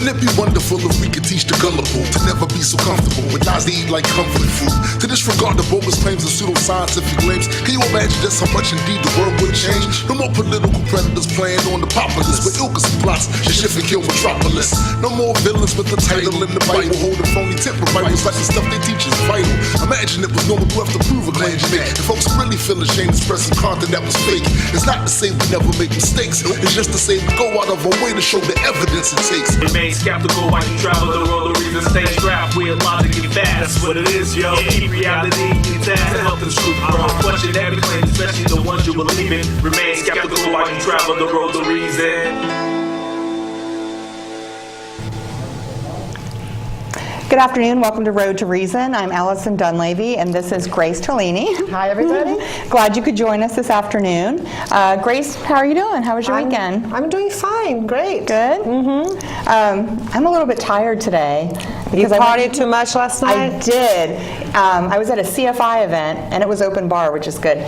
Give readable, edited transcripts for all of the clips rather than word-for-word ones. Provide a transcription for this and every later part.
Wouldn't it be wonderful if we could teach the gullible to never be so comfortable with lies they eat like comfort food? To disregard the bogus claims and pseudoscientific claims. Can you imagine just how much indeed the world would change? No more political predators playing on the populace with ilkes and plots to shift and kill metropolis. No more villains with the title in the Bible holding phony temper Bibles like the stuff they teach is vital. Imagine it was normal to have to prove a claim you make. And folks really feel ashamed to express some content that was fake. It's not to say we never make mistakes. It's just to say we go out of our way to show the evidence it takes. Remain skeptical while you travel the road. The reason stay strapped with logic and facts. That's what it is, yo. Keep reality intact to help the truth grow. Question every claim, especially the ones you believe in. Remain skeptical while you travel the road. The reason. Good afternoon. Welcome to Road to Reason. I'm Alison Dunleavy, and this is Grace Tolini. Hi, everybody. Glad you could join us this afternoon. Grace, how are you doing? How was your weekend? I'm doing fine. Great. Good? I'm a little bit tired today. You partied too much last night? I did. I was at a CFI event, and it was open bar, which is good.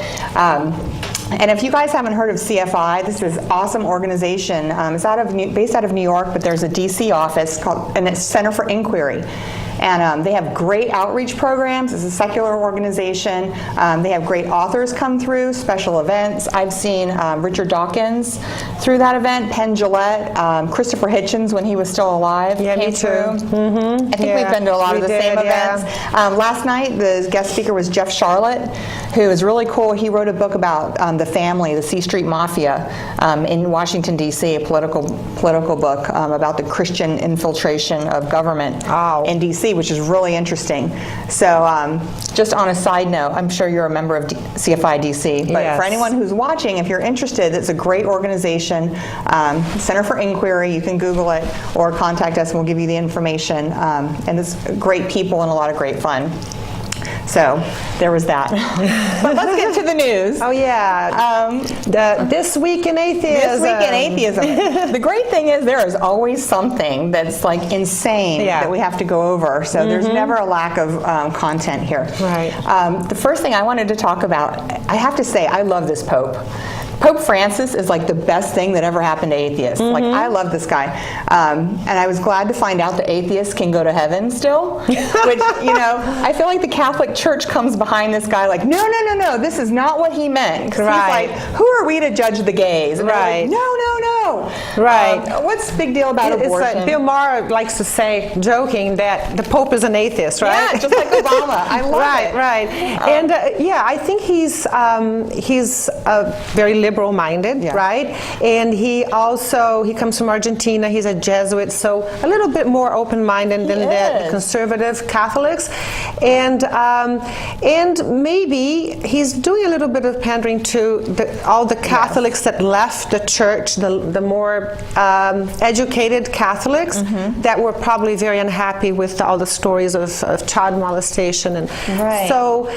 And if you guys haven't heard of CFI, this is an awesome organization. It's based out of New York, but there's a DC office and it's Center for Inquiry. And they have great outreach programs. It's a secular organization. They have great authors come through, special events. I've seen Richard Dawkins through that event, Penn Jillette, Christopher Hitchens when he was still alive came through. I think we've been to a lot of the same events. Last night, the guest speaker was Jeff Charlotte, who is really cool. He wrote a book about the family, the C Street Mafia in Washington, D.C., a political book about the Christian infiltration of government in D.C., which is really interesting. So just on a side note, I'm sure you're a member of CFI DC, but for anyone who's watching, if you're interested, it's a great organization, Center for Inquiry. You can Google it or contact us and we'll give you the information. And it's great people and a lot of great fun. So there was that. But let's get to the news. Oh, yeah. This Week in Atheism. This Week in Atheism. The great thing is there is always something that's like insane that we have to go over. So there's never a lack of content here. Right. The first thing I wanted to talk about, I have to say, I love this Pope. Pope Francis is like the best thing that ever happened to atheists. Like, I love this guy. And I was glad to find out that atheists can go to heaven still. Which, I feel like the Catholic Church comes behind this guy like, no, this is not what he meant. Right. He's like, who are we to judge the gays? And right. Like, no. Right. What's the big deal about abortion? Bill Maher likes to say, joking, that the Pope is an atheist, right? Yeah, just like Obama. I love it. Right. And I think he's very liberal-minded, right? And he comes from Argentina. He's a Jesuit, so a little bit more open-minded than the conservative Catholics. And maybe he's doing a little bit of pandering to all the Catholics that left the church, the more educated Catholics that were probably very unhappy with all the stories of child molestation. And so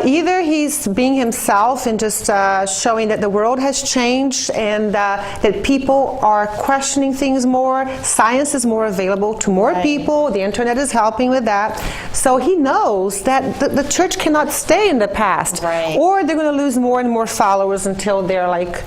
either he's being himself and just showing that the world has changed and that people are questioning things more. Science is more available to more people. The internet is helping with that. So he knows that the church cannot stay in the past, or they're going to lose more and more followers until they're like,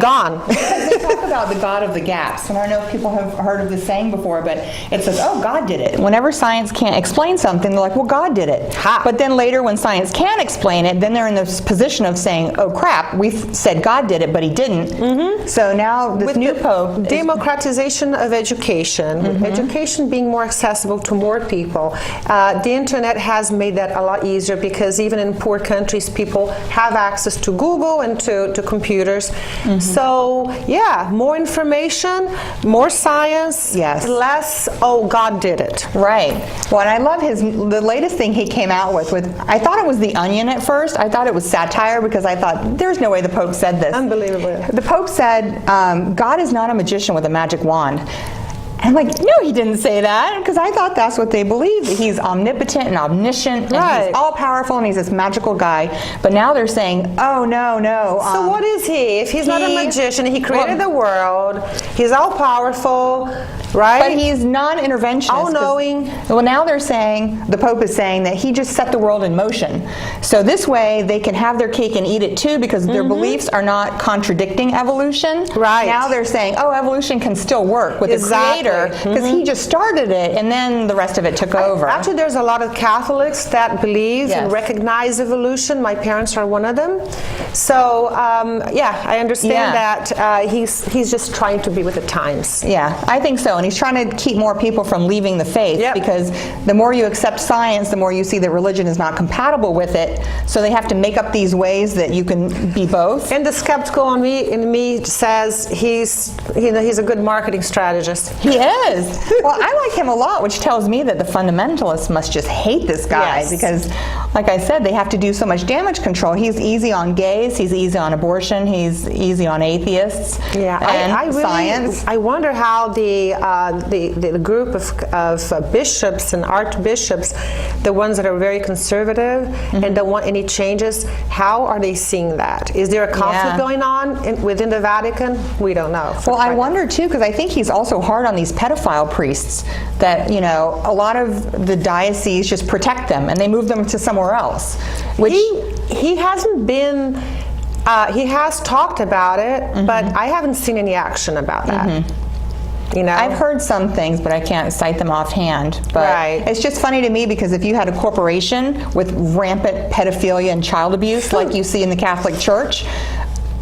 gone. Because they talk about the God of the gaps, and I don't know if people have heard of this saying before, but it says, oh, God did it. Whenever science can't explain something, they're like, well, God did it. But then later when science can explain it, then they're in this position of saying, oh, crap, we said God did it, but he didn't. So now this new Pope... Democratization of education, with education being more accessible to more people. The internet has made that a lot easier because even in poor countries, people have access to Google and to computers. So, more information, more science, less, oh, God did it. Right. Well, and I love the latest thing he came out with, I thought it was The Onion at first. I thought it was satire because I thought, there's no way the Pope said this. Unbelievable. The Pope said, God is not a magician with a magic wand. And I'm like, no, he didn't say that, because I thought that's what they believed, that he's omnipotent and omniscient, and he's all-powerful, and he's this magical guy. But now they're saying, oh, no. So what is he? If he's not a magician, he created the world, he's all-powerful, Right. But he's non-interventionist. All-knowing. Well, now they're saying, the Pope is saying that he just set the world in motion. So this way they can have their cake and eat it too, because their beliefs are not contradicting evolution. Right. Now they're saying, oh, evolution can still work with the Creator, because he just started it and then the rest of it took over. Actually, there's a lot of Catholics that believe and Yes. recognize evolution. My parents are one of them. So, yeah, I understand that he's just trying to be with the times. Yeah, I think so. And he's trying to keep more people from leaving the faith, Yep. because the more you accept science, the more you see that religion is not compatible with it. So they have to make up these ways that you can be both. And the skeptical in me says he's a good marketing strategist. He is. Well, I like him a lot, which tells me that the fundamentalists must just hate this guy, Yes. because, like I said, they have to do so much damage control. He's easy on gays, he's easy on abortion, he's easy on atheists, Yeah, and I really, science. I wonder how the group of bishops and archbishops, the ones that are very conservative and don't want any changes, how are they seeing that? Is there a conflict going on within the Vatican? We don't know. Well, I wonder too, because I think he's also hard on these pedophile priests that, you know, a lot of the dioceses just protect them and they move them to somewhere else. Which he hasn't been. He has talked about it, but I haven't seen any action about that. You know, I've heard some things, but I can't cite them offhand. But Right. it's just funny to me, because if you had a corporation with rampant pedophilia and child abuse like you see in the Catholic Church,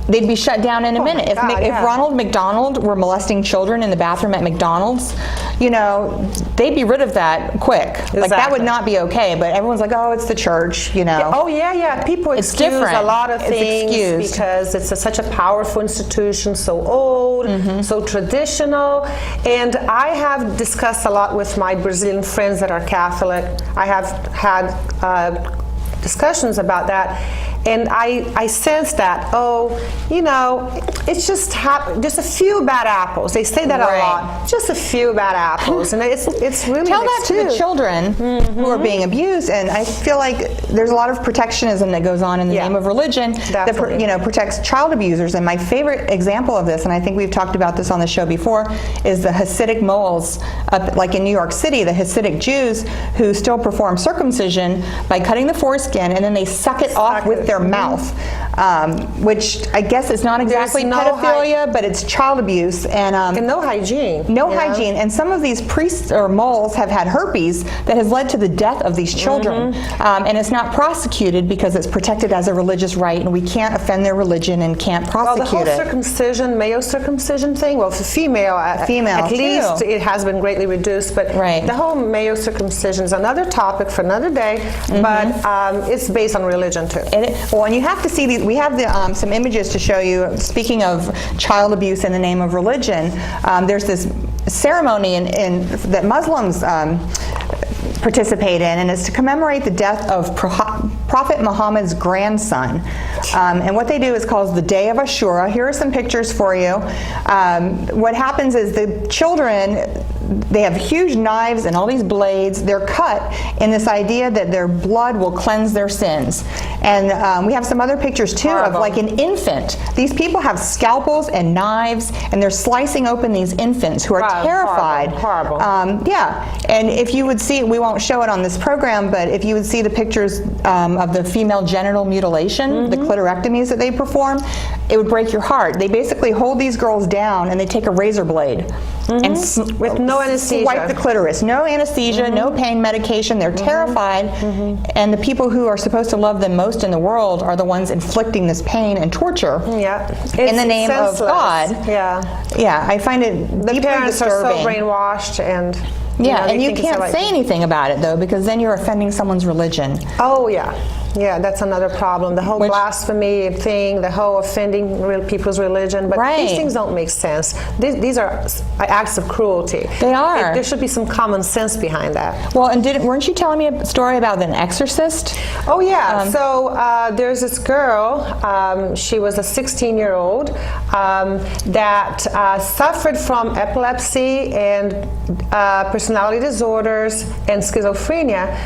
they'd be shut down in a minute. If, God, if yeah. Ronald McDonald were molesting children in the bathroom at McDonald's, you know, they'd be rid of that quick. Like, that would Exactly. not be okay, but everyone's like, oh, it's the church, you know. Oh yeah. People It's excuse different. a lot of It's things excused. because it's such a powerful institution, so old, so traditional. And I have discussed a lot with my Brazilian friends that are Catholic. I have had discussions about that. And I sense that, you know, it's just a few bad apples. They say that Right. a lot. Just a few bad apples, and it's really Tell an that to the excuse. children who are being abused, and I feel like there's a lot of protectionism that goes on in the Yeah. name of religion that Definitely. protects child abusers. And my favorite example of this, and I think we've talked about this on the show before, is the Hasidic moles, like in New York City, the Hasidic Jews who still perform circumcision by cutting the foreskin and then they suck it off with their mouth, which I guess is not exactly no pedophilia, but it's child abuse. And no hygiene. no you know? hygiene, and some of these priests or moles have had herpes that has led to the death of these children, and it's not prosecuted because it's protected as a religious right, and we can't offend their religion and can't Well, the prosecute whole it. circumcision, male circumcision thing, well, for female, Female, at least too. it has been greatly reduced, but Right. the whole male circumcision is another topic for another day, but it's based on religion too. Well, and you have to see these. We have some images to show you. Speaking of child abuse in the name of religion, there's this ceremony that Muslims participate in, and it's to commemorate the death of Prophet Muhammad's grandson. And what they do is called the Day of Ashura. Here are some pictures for you. What happens is the children, they have huge knives and all these blades. They're cut in this idea that their blood will cleanse their sins. And we have some other pictures too of like an infant. These people have scalpels and knives, and they're slicing open these infants who are terrified. Horrible. Yeah, and if you would see, we won't show it on this program, but if you would see the pictures of the female genital mutilation, the clitorectomies that they perform, it would break your heart. They basically hold these girls down and they take a razor blade and With no anesthesia. swipe the clitoris. No anesthesia, no pain medication. They're terrified, and the people who are supposed to love them most in the world are the ones inflicting this pain and torture Yeah. in the name of senseless. God. Yeah. Yeah, I find it The deeply parents disturbing. are so brainwashed and Yeah, they and you think it's the can't right say thing. anything about it though, because then you're offending someone's religion. Oh yeah. Yeah, that's another problem. The whole Which- blasphemy thing, the whole offending real people's religion, but Right. these things don't make sense. These are acts of cruelty. They are. There should be some common sense behind that. Well, and weren't you telling me a story about an exorcist? Oh yeah, so there's this girl, she was a 16-year-old that suffered from epilepsy and personality disorders and schizophrenia.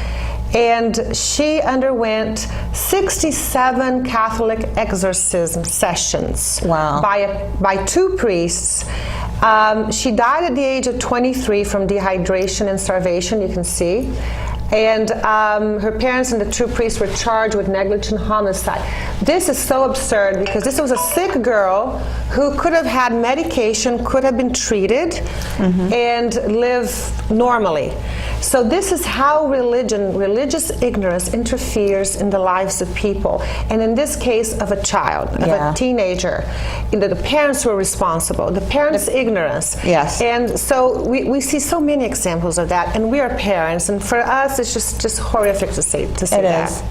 And she underwent 67 Catholic exorcism sessions. Wow. By two priests. She died at the age of 23 from dehydration and starvation, you can see. And her parents and the two priests were charged with negligent homicide. This is so absurd because this was a sick girl who could have had medication, could have been treated, and live normally. So this is how religious ignorance interferes in the lives of people. And in this case of a child, of a teenager, the parents were responsible, the parents' ignorance. Yes. And so we see so many examples of that, and we are parents, and for us it's just horrific to see that. It is.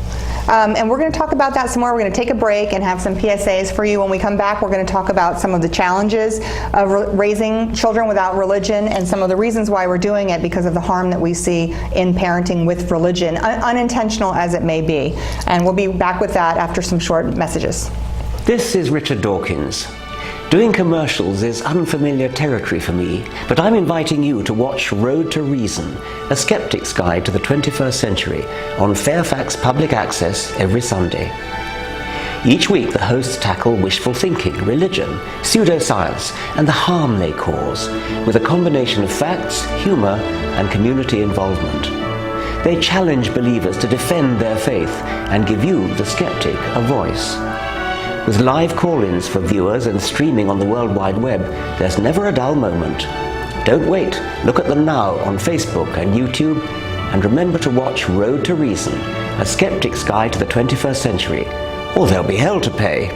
And we're going to talk about that some more. We're going to take a break and have some PSAs for you. When we come back, we're going to talk about some of the challenges of raising children without religion and some of the reasons why we're doing it because of the harm that we see in parenting with religion, unintentional as it may be. And we'll be back with that after some short messages. This is Richard Dawkins. Doing commercials is unfamiliar territory for me, but I'm inviting you to watch Road to Reason, a skeptic's guide to the 21st century, on Fairfax Public Access every Sunday. Each week the hosts tackle wishful thinking, religion, pseudoscience, and the harm they cause, with a combination of facts, humor, and community involvement. They challenge believers to defend their faith and give you, the skeptic, a voice. With live call-ins for viewers and streaming on the World Wide Web, there's never a dull moment. Don't wait. Look at them now on Facebook and YouTube, and remember to watch Road to Reason, a skeptic's guide to the 21st century, or there'll be hell to pay.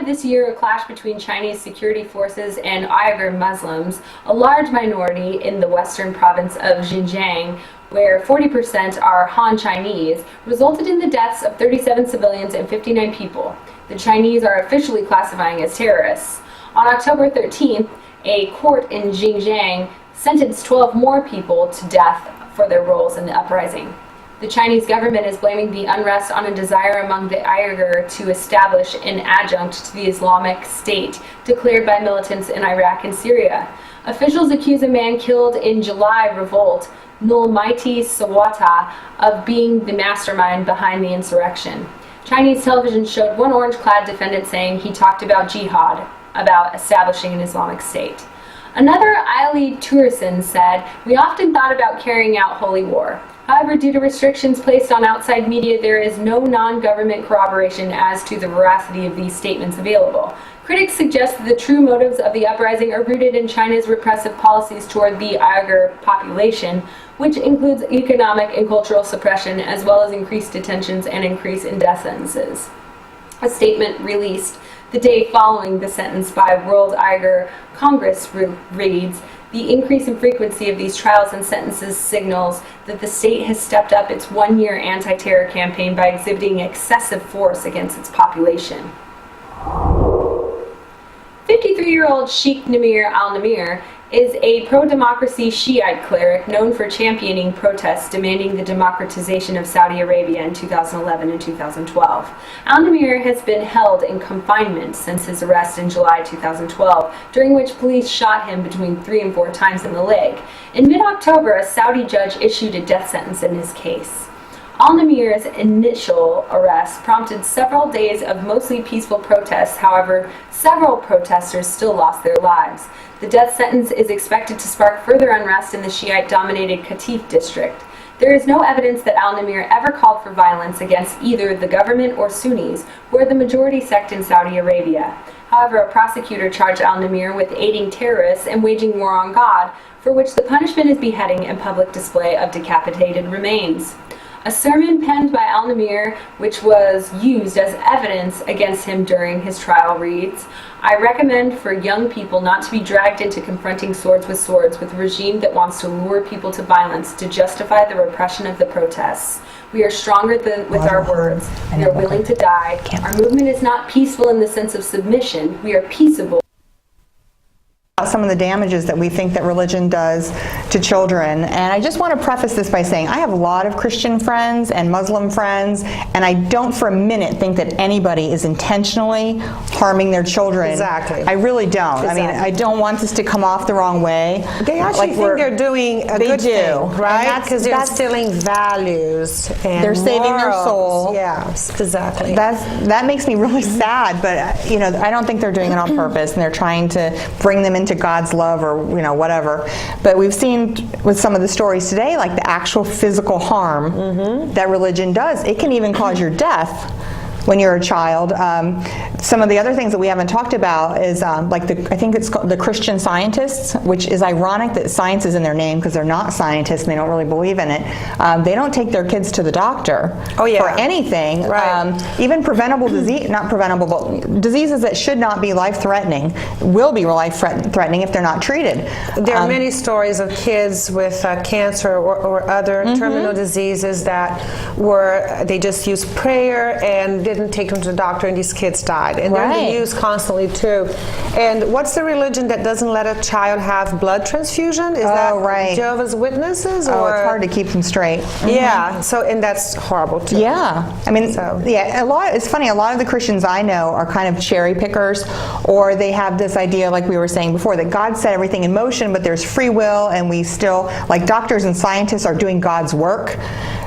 This year, a clash between Chinese security forces and Uyghur Muslims, a large minority in the western province of Xinjiang, where 40% are Han Chinese, resulted in the deaths of 37 civilians and 59 people. The Chinese are officially classifying as terrorists. On October 13th, a court in Xinjiang sentenced 12 more people to death for their roles in the uprising. The Chinese government is blaming the unrest on a desire among the Uyghur to establish an adjunct to the Islamic State declared by militants in Iraq and Syria. Officials accuse a man killed in July revolt, Nulmaiti Sawata, of being the mastermind behind the insurrection. Chinese television showed one orange-clad defendant saying he talked about jihad, about establishing an Islamic State. Another Eili Tursin said, "We often thought about carrying out holy war. However, due to restrictions placed on outside media, there is no non-government corroboration as to the veracity of these statements available. Critics suggest that the true motives of the uprising are rooted in China's repressive policies toward the Uyghur population, which includes economic and cultural suppression, as well as increased detentions and increase in death sentences." A statement released the day following the sentence by World Uyghur Congress reads, "The increase in frequency of these trials and sentences signals that the state has stepped up its one-year anti-terror campaign by exhibiting excessive force against its population." 53-year-old Sheikh Namir al-Namir is a pro-democracy Shiite cleric known for championing protests demanding the democratization of Saudi Arabia in 2011 and 2012. Al-Namir has been held in confinement since his arrest in July 2012, during which police shot him between 3 and 4 times in the leg. In mid-October, a Saudi judge issued a death sentence in his case. Al-Namir's initial arrest prompted several days of mostly peaceful protests. However, several protesters still lost their lives. The death sentence is expected to spark further unrest in the Shiite-dominated Qatif district. There is no evidence that al-Namir ever called for violence against either the government or Sunnis, who are the majority sect in Saudi Arabia. However, a prosecutor charged al-Namir with aiding terrorists and waging war on God, for which the punishment is beheading and public display of decapitated remains. A sermon penned by al-Namir, which was used as evidence against him during his trial, reads, "I recommend for young people not to be dragged into confronting swords with a regime that wants to lure people to violence to justify the repression of the protests. We are stronger with our words. We are willing to die. Our movement is not peaceful in the sense of submission. We are peaceable. Some of the damages that we think that religion does to children. And I just want to preface this by saying I have a lot of Christian friends and Muslim friends, and I don't for a minute think that anybody is intentionally harming their children. Exactly. I really don't. Exactly. I mean, I don't want this to come off the wrong way. They actually think they're doing a good thing, right? Because they're instilling values and they're saving their morals. soul. Yes, exactly. That makes me really sad, but I don't think they're doing it on purpose, and they're trying to bring them into God's love or whatever. But we've seen with some of the stories today, like the actual physical harm that religion does. It can even cause your death when you're a child. Some of the other things that we haven't talked about is like I think it's called the Christian Scientists, which is ironic that science is in their name because they're not scientists and they don't really believe in it. They don't take their kids to the doctor for anything. Right. Even preventable disease, not preventable, but diseases that should not be life-threatening will be life-threatening if they're not treated. There are many stories of kids with cancer or other terminal diseases that they just used prayer and didn't take them to the doctor, and these kids died. And they're in the news constantly too. And what's the religion that doesn't let a child have blood transfusion? Is that Jehovah's Witnesses? Or it's hard to keep them straight. Yeah. So, and that's horrible too. Yeah. I mean, it's funny. A lot of the Christians I know are kind of cherry pickers, or they have this idea, like we were saying before, that God set everything in motion, but there's free will, and we still, like doctors and scientists, are doing God's work.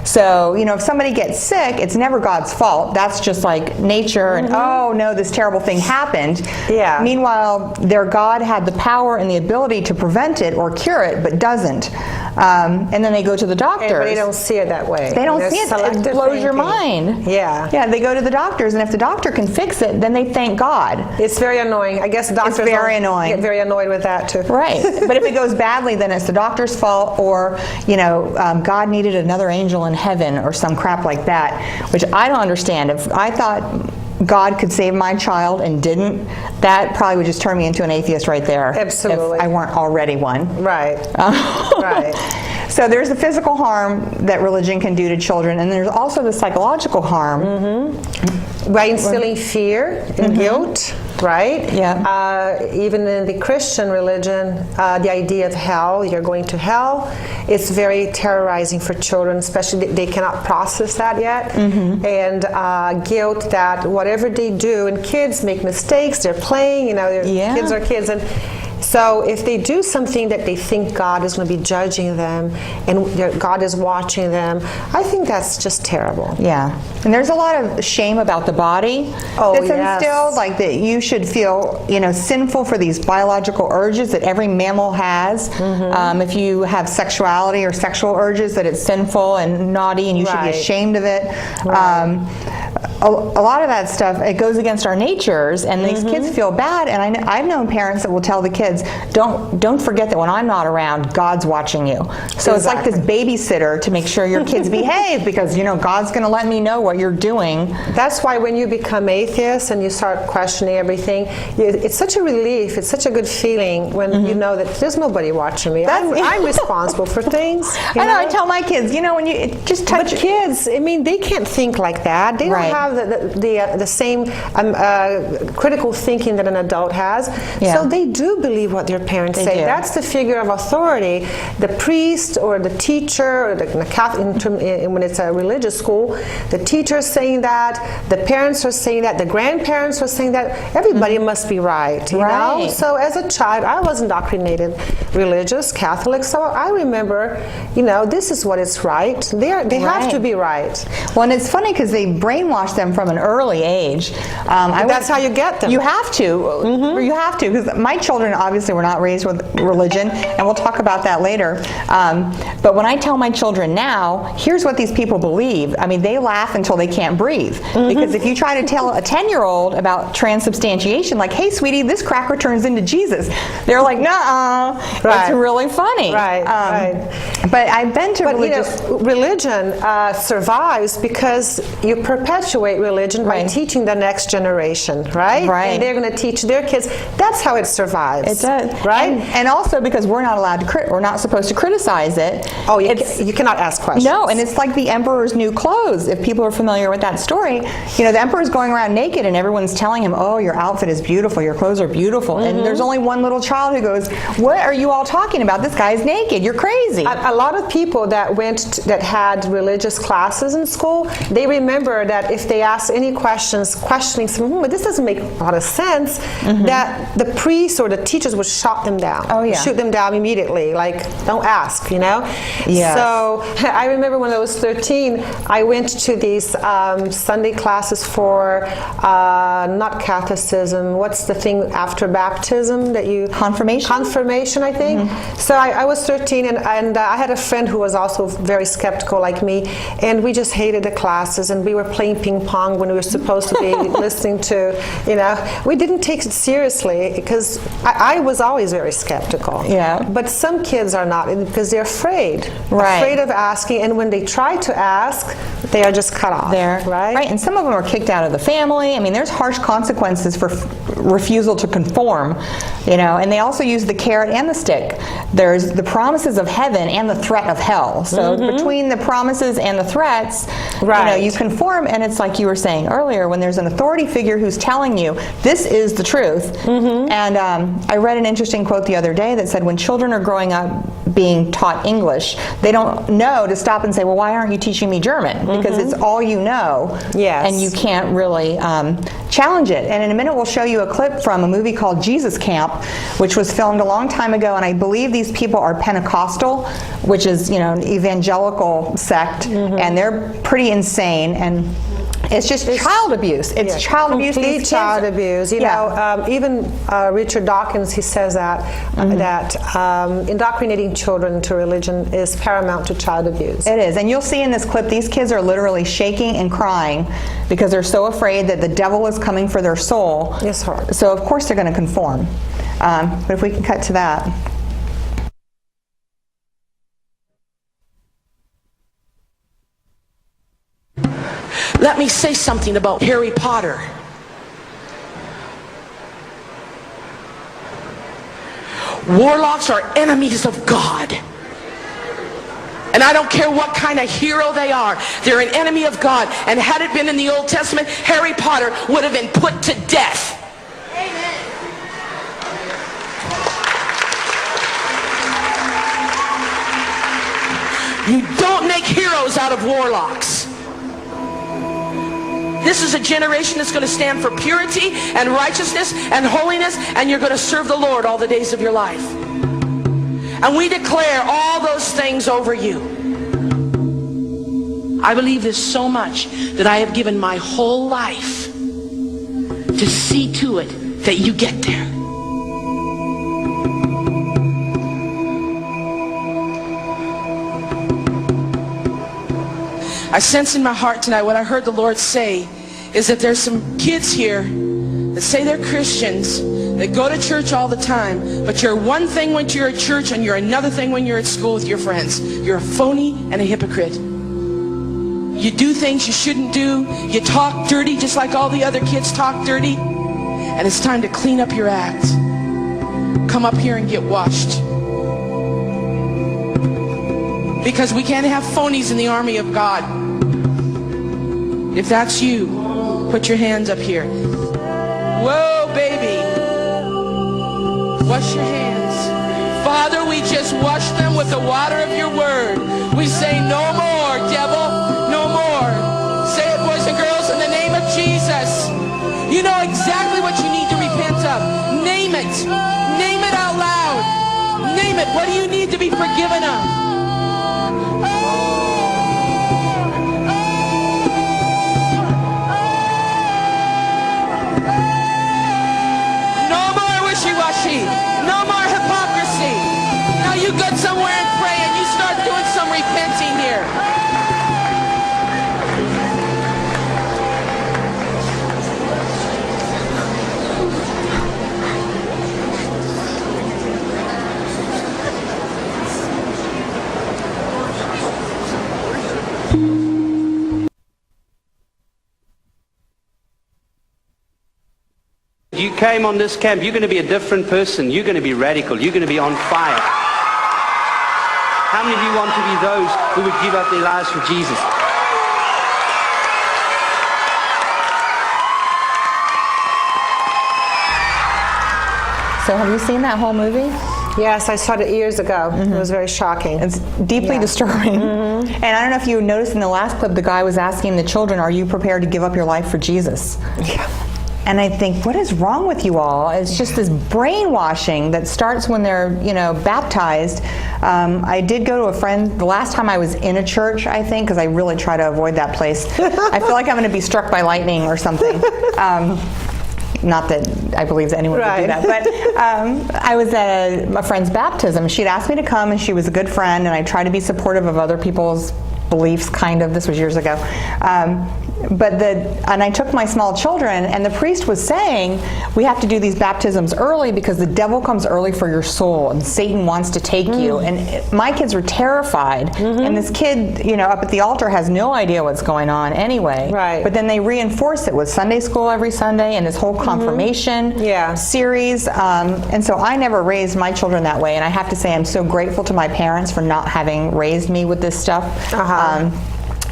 So, if somebody gets sick, it's never God's fault. That's just like nature, and oh no, this terrible thing happened. Yeah. Meanwhile, their God had the power and the ability to prevent it or cure it, but doesn't. And then they go to the doctors. But they don't see it that way. They don't see it. It blows your mind. Yeah. Yeah, they go to the doctors, and if the doctor can fix it, then they thank God. It's very annoying. I guess doctors get very annoyed with that too. Right. But if it goes badly, then it's the doctor's fault, or, God needed another angel in heaven or some crap like that, which I don't understand. If I thought God could save my child and didn't, that probably would just turn me into an atheist right there. Absolutely. If I weren't already one. Right. Right. So there's the physical harm that religion can do to children, and there's also the psychological harm. By instilling fear and guilt, right? Yeah. Even in the Christian religion, the idea of hell, you're going to hell, it's very terrorizing for children, especially they cannot process that yet. And guilt that whatever they do, and kids make mistakes, they're playing, kids are kids, and so if they do something that they think God is going to be judging them and God is watching them, I think that's just terrible. Yeah. And there's a lot of shame about the body that's instilled, like that you should feel, sinful for these biological urges that every mammal has. If you have sexuality or sexual urges, that it's sinful and naughty and you should be ashamed of it. A lot of that stuff, it goes against our natures, and these kids feel bad. And I've known parents that will tell the kids, don't forget that when I'm not around, God's watching you. So it's like this babysitter to make sure your kids behave, because God's going to let me know what you're doing. That's why when you become atheist and you start questioning everything, it's such a relief. It's such a good feeling when you know that there's nobody watching me. I'm responsible for things. I know. I tell my kids, when you just touch. But kids, I mean, they can't think like that. They don't have the same critical thinking that an adult has. Yeah. So they do believe what their parents say. do. That's the figure of authority. The priest or the teacher, or the Catholic, when it's a religious school, the teacher is saying that, the parents are saying that, the grandparents are saying that. Everybody must be right, you know? So as a child, I was indoctrinated religious, Catholic, so I remember, this is what is right. They have to be right. Well, and it's funny because they brainwash them from an early age. That's how you get them. You have to. You have to, because my children obviously were not raised with religion, and we'll talk about that later. But when I tell my children now, here's what these people believe, I mean, they laugh until they can't breathe. Because if you try to tell a 10-year-old about transubstantiation, like, hey, sweetie, this cracker turns into Jesus, they're like, nuh-uh. It's really funny. But I've been to religious... religion survives because you perpetuate perpetuate religion by Right. teaching the next generation, right? Right. And they're going to teach their kids. That's how it survives. It does, right? And also because we're not allowed to, we're not supposed to criticize it. Oh, you cannot ask questions. No, and it's like the emperor's new clothes. If people are familiar with that story, you know, the emperor's going around naked, and everyone's telling him, "Oh, your outfit is beautiful. Your clothes are beautiful." And there's only one little child who goes, "What are you all talking about? This guy's naked. You're crazy." A lot of people that that had religious classes in school, they remember that if they asked any questions, questioning something, but this doesn't make a lot of sense, that the priests or the teachers would shut them down. Oh, yeah. Shoot them down immediately, like, don't ask, you know? Yes. So I remember when I was 13, I went to these Sunday classes for not Catholicism, what's the thing after baptism that you... Confirmation? Confirmation, I think. So I was 13, and I had a friend who was also very skeptical like me, and we just hated the classes, and we were playing ping pong when we were supposed to be listening to, you know, we didn't take it seriously because I was always very skeptical. Yeah. But some kids are not because they're afraid. Right. Afraid of asking, and when they try to ask, they are just cut off. There, right? and some of them are kicked out of the family. I mean, there's harsh consequences for refusal to conform, you know, and they also use the carrot and the stick. There's the promises of heaven and the threat of hell. So between the promises and the threats, you know, you conform, and it's like you were saying earlier, when there's an authority figure who's telling you, this is the truth. And I read an interesting quote the other day that said when children are growing up being taught English, they don't know to stop and say, well, why aren't you teaching me German? Because it's all you know, and you can't really challenge it. And in a minute we'll show you a clip from a movie called Jesus Camp, which was filmed a long time ago, and I believe these people are Pentecostal, which is, you know, an evangelical sect, and they're pretty insane, and it's just child abuse. It's child abuse. Complete child abuse. You know, even Richard Dawkins, he says that indoctrinating children to religion is paramount to child abuse. It is, and you'll see in this clip, these kids are literally shaking and crying because they're so afraid that the devil is coming for their soul. It's hard. So of course they're going to conform. But if we can cut to that. Let me say something about Harry Potter. Warlocks are enemies of God. And I don't care what kind of hero they are. They're an enemy of God. And had it been in the Old Testament, Harry Potter would have been put to death. You don't make heroes out of warlocks. This is a generation that's going to stand for purity and righteousness and holiness, and you're going to serve the Lord all the days of your life. And we declare all those things over you. I believe this so much that I have given my whole life to see to it that you get there. I sense in my heart tonight what I heard the Lord say is that there's some kids here that say they're Christians, that go to church all the time, but you're one thing when you're at church and you're another thing when you're at school with your friends. You're a phony and a hypocrite. You do things you shouldn't do. You talk dirty just like all the other kids talk dirty. And it's time to clean up your act. Come up here and get washed. Because we can't have phonies in the army of God. If that's you, put your hands up here. Whoa, baby. Wash your hands. Father, we just wash them with the water of your word. We say no more, devil, no more. Say it, boys and girls, in the name of Jesus. You know exactly what you need to repent of. Name it. Name it out loud. Name it. What do you need to be forgiven of? Wishy-washy. No more hypocrisy. Now you go somewhere and pray and you start doing some repenting here. You came on this camp, you're going to be a different person. You're going to be radical. You're going to be on fire. How many of you want to be those who would give up their lives for Jesus? So have you seen that whole movie? Yes, I saw it years ago. It was very shocking. It's deeply disturbing. And I don't know if you noticed in the last clip, the guy was asking the children, are you prepared to give up your life for Jesus? Yeah. And I think, what is wrong with you all? It's just this brainwashing that starts when they're, baptized. I did go to a friend, the last time I was in a church, I think, because I really try to avoid that place. I feel like I'm going to be struck by lightning or something. Not that I believe that anyone would do that, but I was at a friend's baptism. She'd asked me to come, and she was a good friend, and I try to be supportive of other people's beliefs, kind of. This was years ago. And I took my small children, and the priest was saying, we have to do these baptisms early because the devil comes early for your soul, and Satan wants to take you. And my kids were terrified, and this kid, up at the altar has no idea what's going on anyway. Right. But then they reinforce it with Sunday school every Sunday and this whole confirmation series. And so I never raised my children that way, and I have to say I'm so grateful to my parents for not having raised me with this stuff.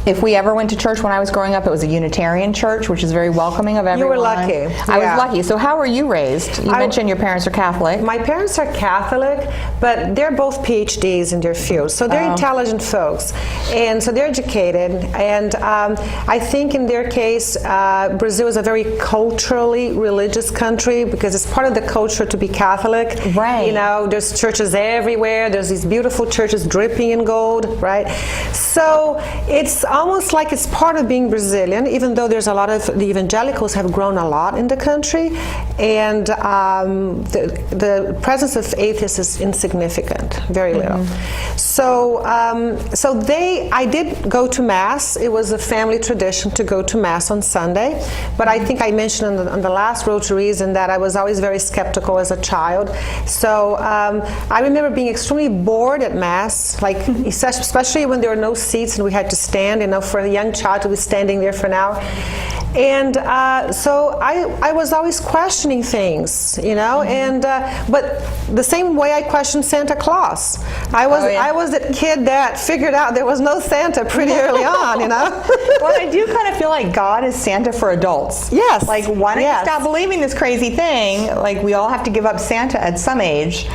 If we ever went to church when I was growing up, it was a Unitarian church, which is very welcoming of everyone. You were lucky. I was lucky. So how were you raised? You mentioned your parents are Catholic. My parents are Catholic, but they're both PhDs in their field. So they're intelligent folks. And so they're educated. And I think in their case, Brazil is a very culturally religious country because it's part of the culture to be Catholic. Right. There's churches everywhere. There's these beautiful churches dripping in gold, right? So it's almost like it's part of being Brazilian, even though there's a lot of, the evangelicals have grown a lot in the country, and the presence of atheists is insignificant, very little. So I did go to Mass. It was a family tradition to go to Mass on Sunday, but I think I mentioned on the last Road to Reason that I was always very skeptical as a child. So I remember being extremely bored at Mass, like especially when there were no seats and we had to stand, for a young child to be standing there for an hour. And so I was always questioning things, but the same way I questioned Santa Claus. I was that kid that figured out there was no Santa pretty early on, Well, I do kind of feel like God is Santa for adults. Yes. Like, why don't you stop believing this crazy thing? Like, we all have to give up Santa at some age.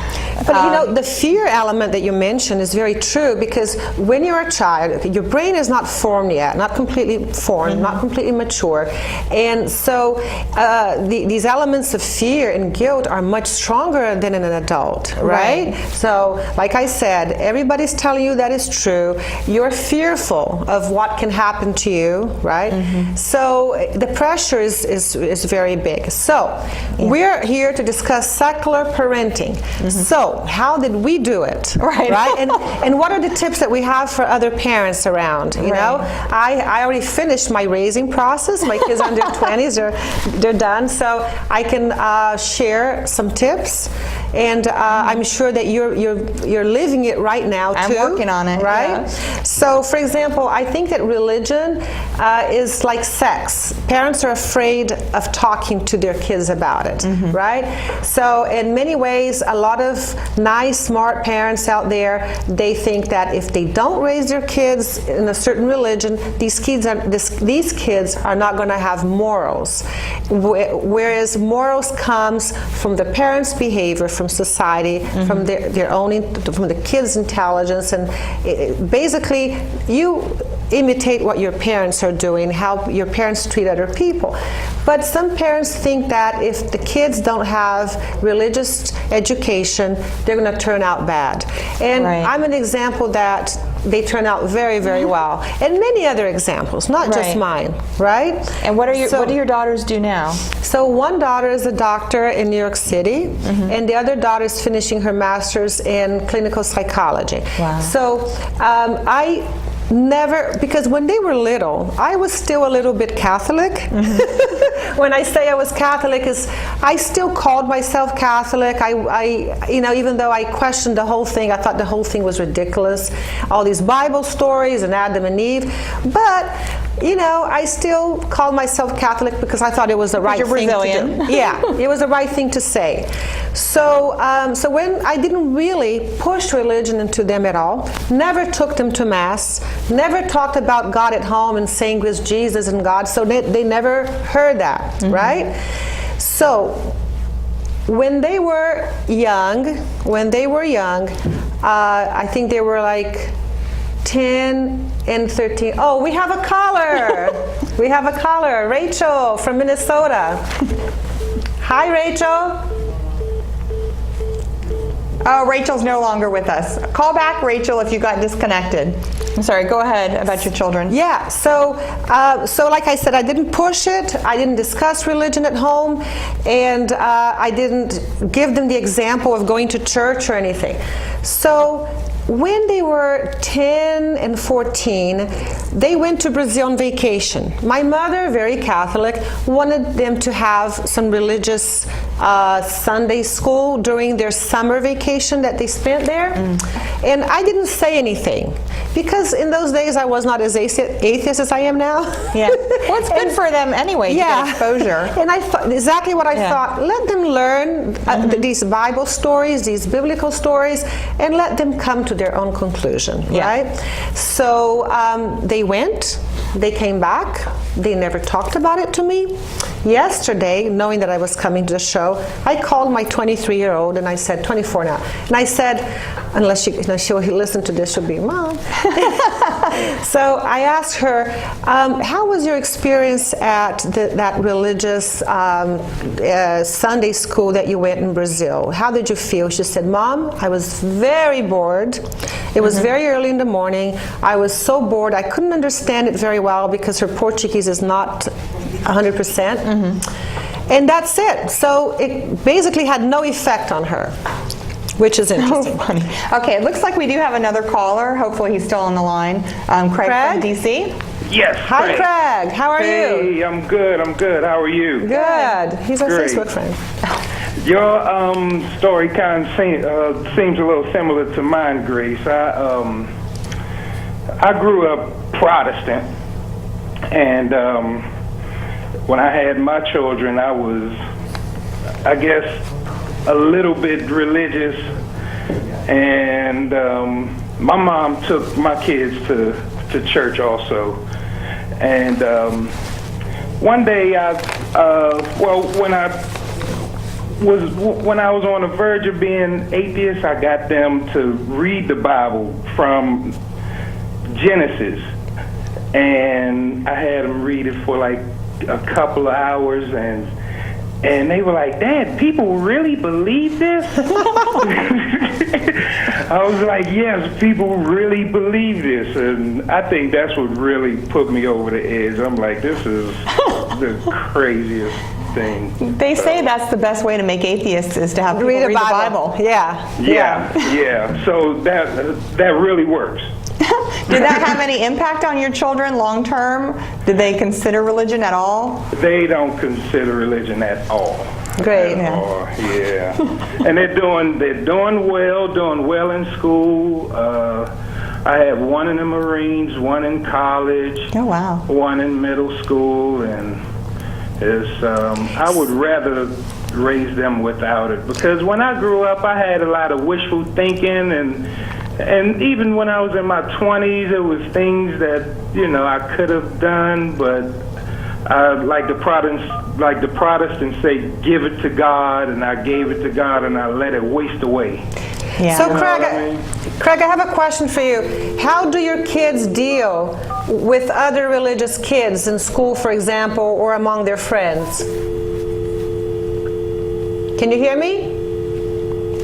But the fear element that you mentioned is very true, because when you're a child, your brain is not formed yet, not completely formed, not completely mature. And so these elements of fear and guilt are much stronger than in an adult, right? So, like I said, everybody's telling you that is true. You're fearful of what can happen to you, right? So the pressure is very big. So we're here to discuss secular parenting. So how did we do it, right? And what are the tips that we have for other parents around? I already finished my raising process. My kids are in their 20s, they're done. So I can share some tips, and I'm sure that you're living it right now too. I'm working on it, right? So, for example, I think that religion is like sex. Parents are afraid of talking to their kids about it, right? So, in many ways, a lot of nice, smart parents out there, they think that if they don't raise their kids in a certain religion, these kids are not going to have morals. Whereas morals comes from the parents' behavior, from society, from their own, from the kids' intelligence, and basically you imitate what your parents are doing, how your parents treat other people. But some parents think that if the kids don't have religious education, they're going to turn out bad. And I'm an example that they turn out very, very well. And many other examples, not just mine, right? And what do your daughters do now? So one daughter is a doctor in New York City, and the other daughter is finishing her master's in clinical psychology. Wow. So I never, because when they were little, I was still a little bit Catholic. When I say I was Catholic, is I still called myself Catholic. I even though I questioned the whole thing, I thought the whole thing was ridiculous. All these Bible stories and Adam and Eve, but I still call myself Catholic because I thought it was the right you're thing Brazilian. to do. Yeah, it was the right thing to say. So, so when I didn't really push religion into them at all, never took them to Mass, never talked about God at home and saying it was Jesus and God, so they never heard that, right? So, when they were young, I think they were like 10 and 13. Oh, we have a caller. We have a caller, Rachel from Minnesota. Hi, Rachel. Oh, Rachel's no longer with us. Call back, Rachel, if you got disconnected. I'm sorry, go ahead about your children. Yeah, so like I said, I didn't push it, I didn't discuss religion at home, and I didn't give them the example of going to church or anything. So when they were 10 and 14, they went to Brazil on vacation. My mother, very Catholic, wanted them to have some religious Sunday school during their summer vacation that they spent there. And I didn't say anything because in those days I was not as atheist as I am now. Yeah. Well, it's good for them anyway to get exposure. And I thought exactly what I thought. Let them learn these Bible stories, these biblical stories, and let them come to their own conclusion, right? So they went, they came back, they never talked about it to me. Yesterday, knowing that I was coming to the show, I called my 23-year-old and I said, 24 now, and I said, unless she'll listen to this, she'll be, Mom. So I asked her, how was your experience at that religious Sunday school that you went in Brazil? How did you feel? She said, Mom, I was very bored. It was very early in the morning. I was so bored. I couldn't understand it very well because her Portuguese is not 100%. And that's it. So it basically had no effect on her, which is interesting. So funny. Okay, it looks like we do have another caller. Hopefully he's still on the line. Craig from DC. Yes. Hi, Craig. How are you? Hey, I'm good. How are you? Good. He's our Great. Facebook friend. Your story kind of seems a little similar to mine, Grace. I grew up Protestant, and when I had my children, I was, I guess, a little bit religious, and my mom took my kids to church also. And one day, when I was on the verge of being atheist, I got them to read the Bible from Genesis, and I had them read it for like a couple of hours, and they were like, Dad, people really believe this? I was like, yes, people really believe this, and I think that's what really put me over the edge. I'm like, this is the craziest thing. They say that's the best way to make atheists is to have people read the Bible. Yeah. So that really works. Did that have any impact on your children long term? Did they consider religion at all? They don't consider religion at all. Great. Yeah. And they're doing well in school. I have one in the Marines, one in college. Oh, wow. One in middle school, and it's I would rather raise them without it, because when I grew up, I had a lot of wishful thinking, and even when I was in my 20s, it was things that I could have done, but like the Protestants say, give it to God, and I gave it to God, and I let it waste away. Yeah. So Craig, I have a question for you. How do your kids deal with other religious kids in school, for example, or among their friends? Can you hear me?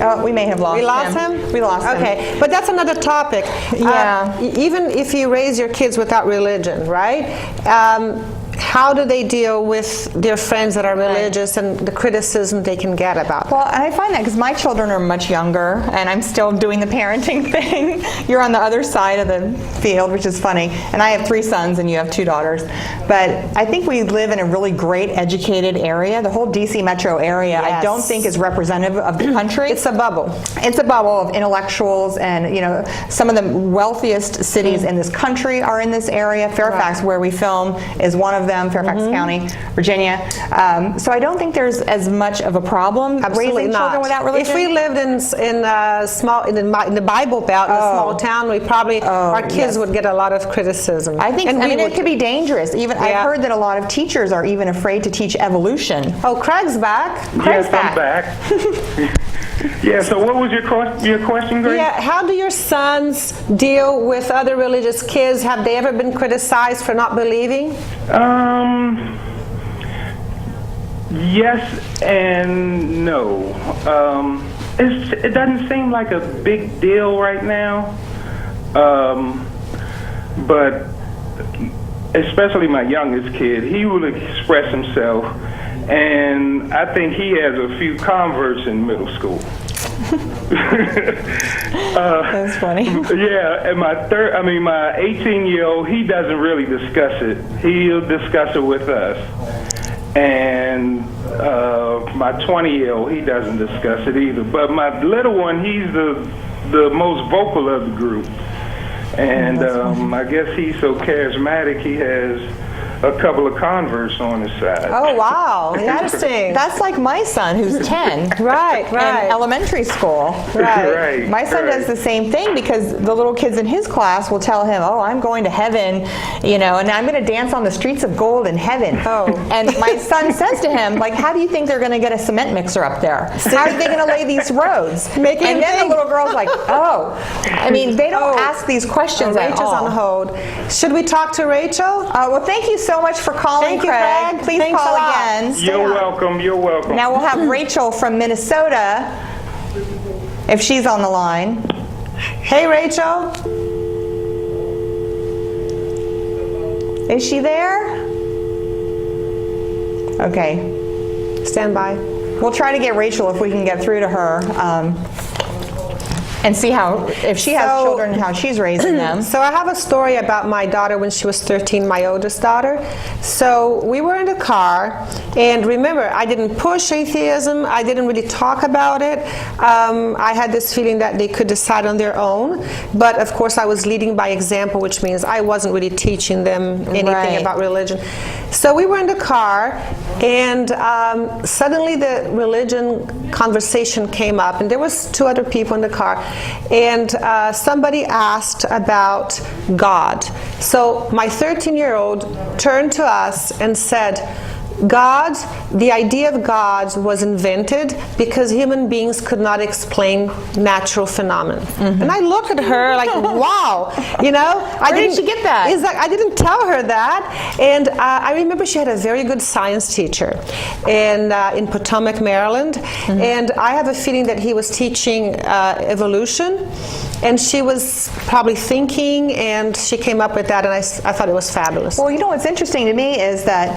Oh, we may have lost him. We lost him? We lost him. Okay, but that's another topic. Yeah. Even if you raise your kids without religion, right? how do they deal with their friends that are religious and the criticism they can get about them? Well, and I find that because my children are much younger, and I'm still doing the parenting thing. You're on the other side of the field, which is funny. And I have 3 sons, and you have 2 daughters. But I think we live in a really great educated area. The whole D.C. metro area, I don't think is representative of the country. It's a bubble. It's a bubble of intellectuals, and some of the wealthiest cities in this country are in this area. Fairfax, where we film, is one of them. Fairfax County, Virginia. So I don't think there's as much of a problem raising children without religion. If we lived in the Bible Belt, in a small town, we probably our kids would get a lot of criticism. I think it could be dangerous. Even I've heard that a lot of teachers are even afraid to teach evolution. Oh, Craig's back. Yes, I'm back. Yeah, so what was your question, Grace? Yeah, how do your sons deal with other religious kids? Have they ever been criticized for not believing? Yes and no. It doesn't seem like a big deal right now, but especially my youngest kid, he will express himself, and I think he has a few converts in middle school. That's funny. Yeah, and my 18-year-old, he doesn't really discuss it. He'll discuss it with us. And my 20-year-old, he doesn't discuss it either. But my little one, he's the most vocal of the group. And I guess he's so charismatic, he has a couple of converts on his side. Oh, wow. Interesting. That's like my son, who's 10. Right. In elementary school. Right. My son does the same thing, because the little kids in his class will tell him, oh, I'm going to heaven, and I'm going to dance on the streets of gold in heaven. Oh. And my son says to him, like, how do you think they're going to get a cement mixer up there? How are they going to lay these roads? And then the little girl's like, oh. I mean, they don't ask these questions at Rachel's all. on hold. Should we talk to Rachel? Well, thank you so much for calling, Craig. Please Thanks call a lot. again. You're welcome. Now we'll have Rachel from Minnesota, if she's on the line. Hey, Rachel. Is she there? Okay. Stand by. We'll try to get Rachel if we can get through to her. And see if she has children, how she's raising them. So I have a story about my daughter when she was 13, my oldest daughter. So we were in the car, and remember, I didn't push atheism. I didn't really talk about it. I had this feeling that they could decide on their own. But of course, I was leading by example, which means I wasn't really teaching them anything about religion. So we were in the car, and suddenly the religion conversation came up, and there was 2 other people in the car. And somebody asked about God. So my 13-year-old turned to us and said, the idea of God was invented because human beings could not explain natural phenomena. And I looked at her like, wow, Where did she get that? I didn't tell her that. And I remember she had a very good science teacher in Potomac, Maryland. And I have a feeling that he was teaching evolution. And she was probably thinking, and she came up with that, and I thought it was fabulous. Well, what's interesting to me is that,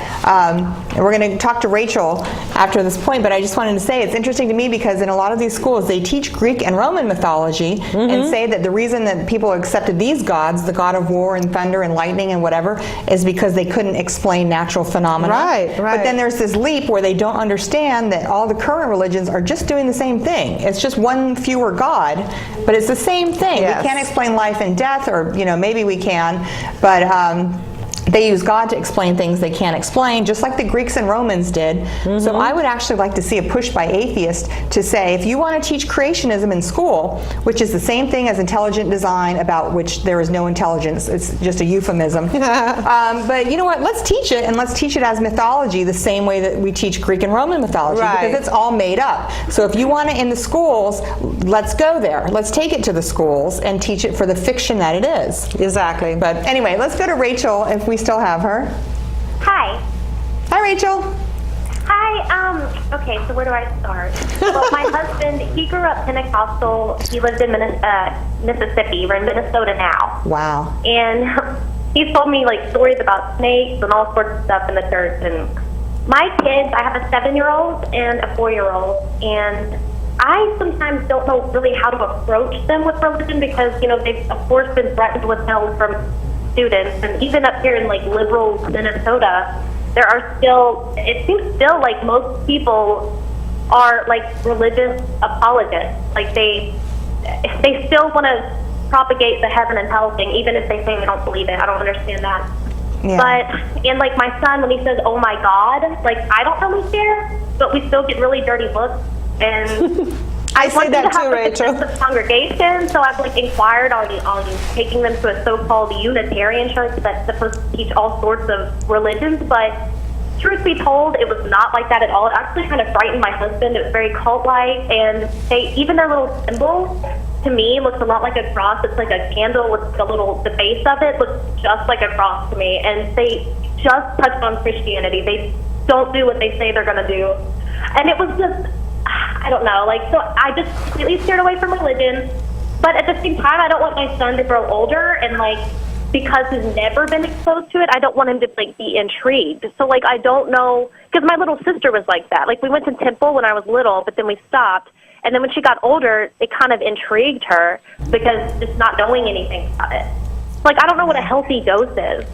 and we're going to talk to Rachel after this point, but I just wanted to say it's interesting to me because in a lot of these schools, they teach Greek and Roman mythology and say that the reason that people accepted these gods, the god of war and thunder and lightning and whatever, is because they couldn't explain natural phenomena. Right. But then there's this leap where they don't understand that all the current religions are just doing the same thing. It's just one fewer god, but it's the same thing. Yes. We can't explain life and death, or maybe we can, but they use God to explain things they can't explain, just like the Greeks and Romans did. So I would actually like to see a push by atheists to say, if you want to teach creationism in school, which is the same thing as intelligent design, about which there is no intelligence, it's just a euphemism. But you know what? Let's teach it, and let's teach it as mythology the same way that we teach Greek and Roman mythology, because it's all made up. So if you want it in the schools, let's go there. Let's take it to the schools and teach it for the fiction that it is. Exactly. But anyway, let's go to Rachel if we still have her. Hi. Hi, Rachel. Hi. Okay, so where do I start? Well, my husband, he grew up Pentecostal. He lived in Mississippi. We're in Minnesota now. Wow. And he's told me like stories about snakes and all sorts of stuff in the church. And my kids, I have a 7-year-old and a 4-year-old, and I sometimes don't know really how to approach them with religion because, you know, they've of course been threatened with hell from students, and even up here in like liberal Minnesota, there are still, it seems still like most people are like religious apologists. Like they still want to propagate the heaven and hell thing, even if they say they don't believe it. I don't understand that. Yeah. But, and like my son, when he says, "Oh my God," like I don't really care, but we still get really dirty looks. And I say that too, Rachel. The congregation, so I've like inquired on taking them to a so-called Unitarian church that's supposed to teach all sorts of religions, but truth be told, it was not like that at all. It actually kind of frightened my husband. It was very cult-like, and even their little symbol to me looks a lot like a cross. It's like a candle with the base of it looks just like a cross to me, and they just touched on Christianity. They don't do what they say they're going to do, and it was just, I don't know, like, so I just completely steered away from religion, but at the same time, I don't want my son to grow older, and like, because he's never been exposed to it, I don't want him to like be intrigued. So like, I don't know, because my little sister was like that. Like, we went to temple when I was little, but then we stopped, and then when she got older, it kind of intrigued her because just not knowing anything about it. Like, I don't know what a healthy dose is.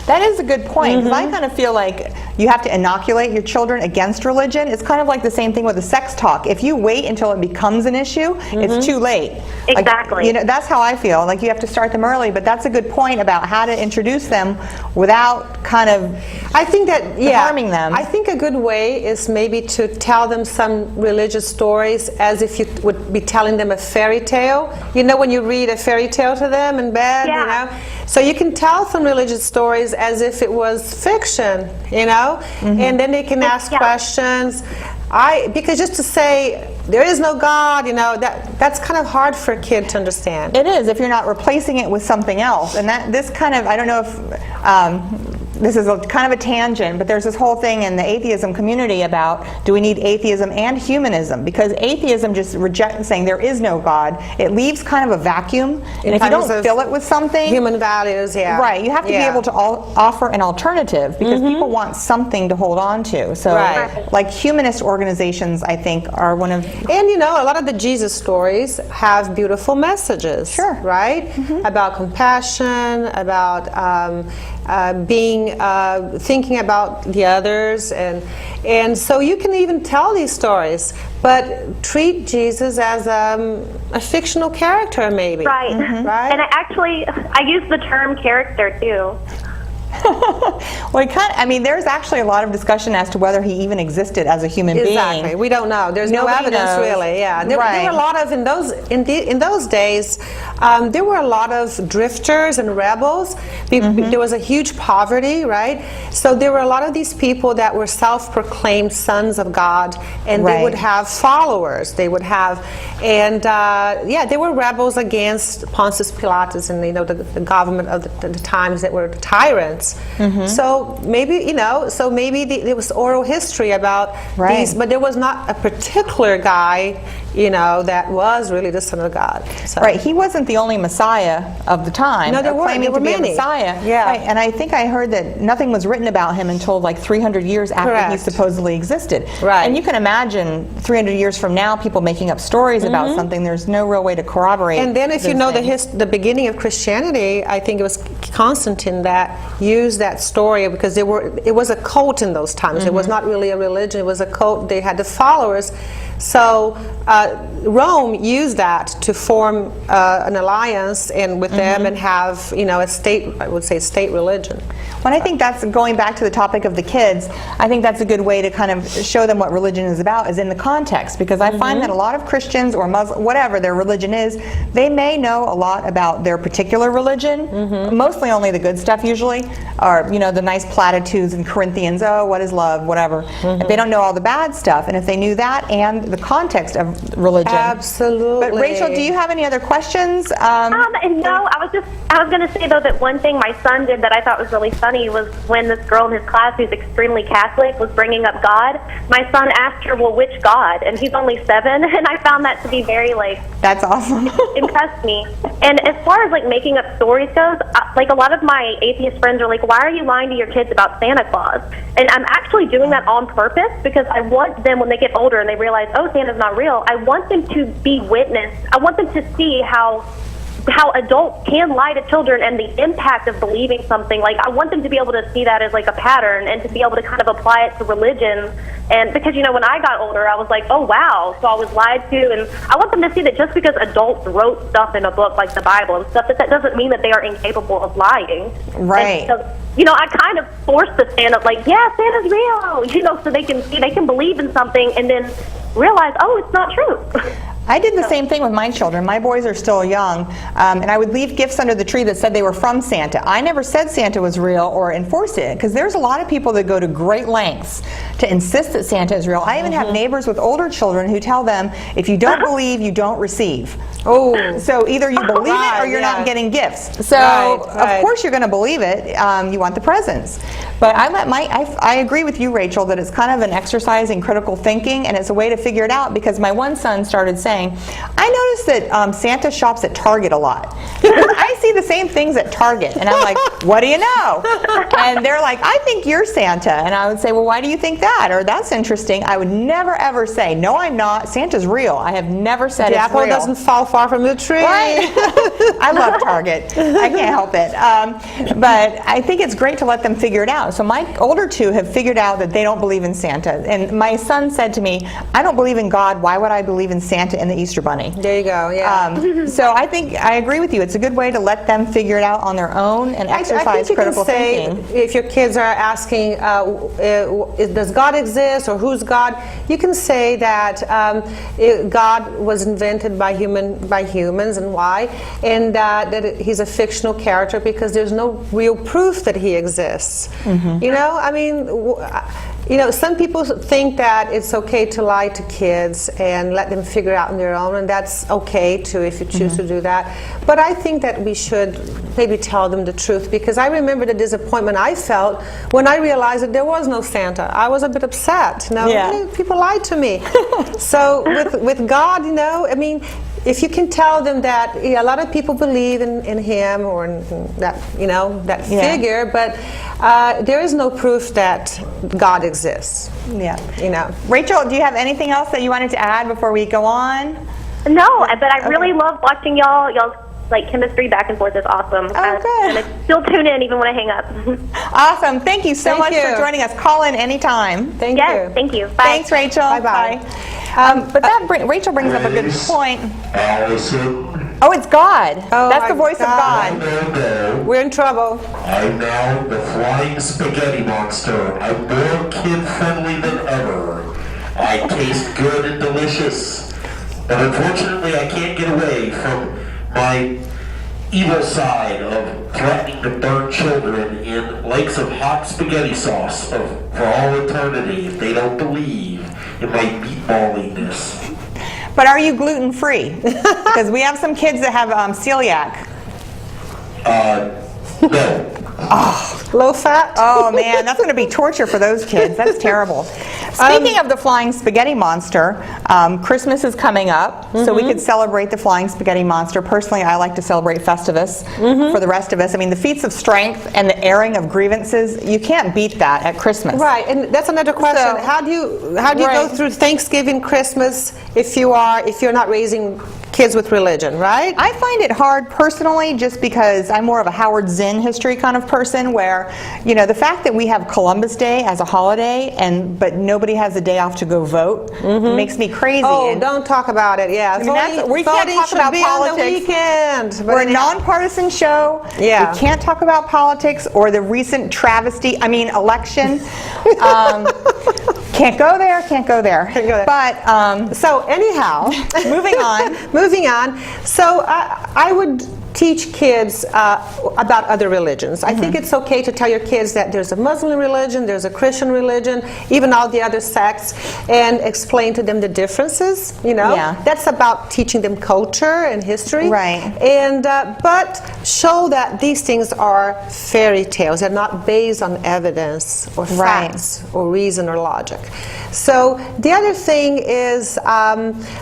That is a good point, because I kind of feel like you have to inoculate your children against religion. It's kind of like the same thing with the sex talk. If you wait until it becomes an issue, it's too late. Exactly. Like, you know, that's how I feel. Like, you have to start them early, but that's a good point about how to introduce them without kind of harming them. I think a good way is maybe to tell them some religious stories as if you would be telling them a fairy tale. You know, when you read a fairy tale to them in bed, you know? So you can tell some religious stories as if it was fiction, you know, and then they can ask questions. Because just to say there is no God, you know, that's kind of hard for a kid to understand. It is, if you're not replacing it with something else. And this kind of, I don't know if this is kind of a tangent, but there's this whole thing in the atheism community about, do we need atheism and humanism? Because atheism just rejects, saying there is no God. It leaves kind of a vacuum, and if you don't fill it with something, human values, right, you have to be able to offer an alternative, because people want something to hold on to. So like humanist organizations, I think, are one of, and you know, a lot of the Jesus stories have beautiful messages, right? About compassion, about thinking about the others, and so you can even tell these stories, but treat Jesus as a fictional character, maybe. Right. Right. And I use the term character too. Well, there's actually a lot of discussion as to whether he even existed as a human being. Exactly, we don't know. There's no evidence, really. Yeah, there were a lot of in those days. There were a lot of drifters and rebels. There was a huge poverty, right? So there were a lot of these people that were self-proclaimed sons of God, and they would have followers. They would have, and they were rebels against Pontius Pilatus and the government of the times that were tyrants. So maybe there was oral history about these, but there was not a particular guy, that was really the Son of God. So. Right, he wasn't the only Messiah of the time. No, there were many. Messiah. Yeah. Right, and I think I heard that nothing was written about him until like 300 years after he supposedly existed. Right. And you can imagine 300 years from now, people making up stories about something. There's no real way to corroborate. And then, if you know the beginning of Christianity, I think it was Constantine that used that story, because it was a cult in those times. It was not really a religion. It was a cult. They had the followers. So Rome used that to form an alliance with them and have a state, I would say, state religion. Well, I think that's going back to the topic of the kids. I think that's a good way to kind of show them what religion is about, is in the context, because I find that a lot of Christians or Muslims, whatever their religion is, they may know a lot about their particular religion, mostly only the good stuff usually, or the nice platitudes in Corinthians, oh, what is love, whatever. If they don't know all the bad stuff, and if they knew that and the context of religion. Absolutely. But Rachel, do you have any other questions? And no, I was going to say though that one thing my son did that I thought was really funny was when this girl in his class who's extremely Catholic was bringing up God, my son asked her, well, which God? And he's only 7, and I found that to be very, that's awesome. impressed me. And as far as, making up stories goes, a lot of my atheist friends are like, why are you lying to your kids about Santa Claus? And I'm actually doing that on purpose because I want them, when they get older and they realize, oh, Santa's not real, I want them to be witness. I want them to see how adults can lie to children and the impact of believing something. I want them to be able to see that as a pattern and to be able to kind of apply it to religion. And because, when I got older, I was like, oh, wow, so I was lied to. And I want them to see that just because adults wrote stuff in a book like the Bible and stuff, that doesn't mean that they are incapable of lying. Right. And so, I kind of forced the stand up, yeah, Santa's real, so they can believe in something and then realize, oh, it's not true. I did the same thing with my children. My boys are still young, and I would leave gifts under the tree that said they were from Santa. I never said Santa was real or enforced it, because there's a lot of people that go to great lengths to insist that Santa is real. I even have neighbors with older children who tell them, if you don't believe, you don't receive. Oh, so either you believe it or you're not getting gifts. So of course you're going to believe it. You want the presents. But I agree with you, Rachel, that it's kind of an exercise in critical thinking, and it's a way to figure it out, because my one son started saying, I noticed that Santa shops at Target a lot. I see the same things at Target. And I'm like, what do you know? And they're like, I think you're Santa. And I would say, well, why do you think that? Or that's interesting. I would never ever say, no, I'm not. Santa's real. I have never said it's real. The apple doesn't fall far from the tree. Right. I love Target. I can't help it. But I think it's great to let them figure it out. So my older two have figured out that they don't believe in Santa. And my son said to me, I don't believe in God. Why would I believe in Santa and the Easter Bunny? There you go, yeah. So I think I agree with you. It's a good way to let them figure it out on their own and exercise critical thinking. If your kids are asking, does God exist or who's God, you can say that God was invented by humans, and why, and that he's a fictional character because there's no real proof that he exists. Some people think that it's okay to lie to kids and let them figure it out on their own, and that's okay too if you choose to do that. But I think that we should maybe tell them the truth, because I remember the disappointment I felt when I realized that there was no Santa. I was a bit upset. People lied to me. So with God, if you can tell them that a lot of people believe in him or in that figure, but there is no proof that God exists. Yeah. Rachel, do you have anything else that you wanted to add before we go on? No, but I really love watching y'all's chemistry back and forth is awesome. Oh, good. And I still tune in even when I hang up. Awesome. Thank you so much for joining us. Call in anytime. Thank you. Thank you. Bye. Thanks, Rachel. Bye-bye. But Rachel brings up a good point. Alison. Oh, it's God. Oh, that's the voice of God. No. We're in trouble. I'm now the flying spaghetti monster. I'm more kid-friendly than ever. I taste good and delicious. But unfortunately, I can't get away from my evil side of threatening to burn children in lakes of hot spaghetti sauce for all eternity if they don't believe in my meatballiness. But are you gluten-free? Because we have some kids that have celiac. No. Oh, low fat? Oh man, that's going to be torture for those kids. That's terrible. Speaking of the flying spaghetti monster, Christmas is coming up, so we could celebrate the flying spaghetti monster. Personally, I like to celebrate Festivus for the rest of us. I mean, the feats of strength and the airing of grievances, you can't beat that at Christmas. Right, and that's another question. So, how do you go through Thanksgiving, Christmas if you're not raising kids with religion, right? I find it hard personally just because I'm more of a Howard Zinn history kind of person where, the fact that we have Columbus Day as a holiday but nobody has a day off to go vote makes me crazy. Oh, don't talk about it, yeah. We can't talk about politics. We're a nonpartisan show. Yeah. We can't talk about politics or the recent election. Can't go there. But so anyhow, moving on. So I would teach kids about other religions. I think it's okay to tell your kids that there's a Muslim religion, there's a Christian religion, even all the other sects, and explain to them the differences, you know. Yeah. That's about teaching them culture and history. Right. And but show that these things are fairy tales. They're not based on evidence or facts or reason or logic. So the other thing is,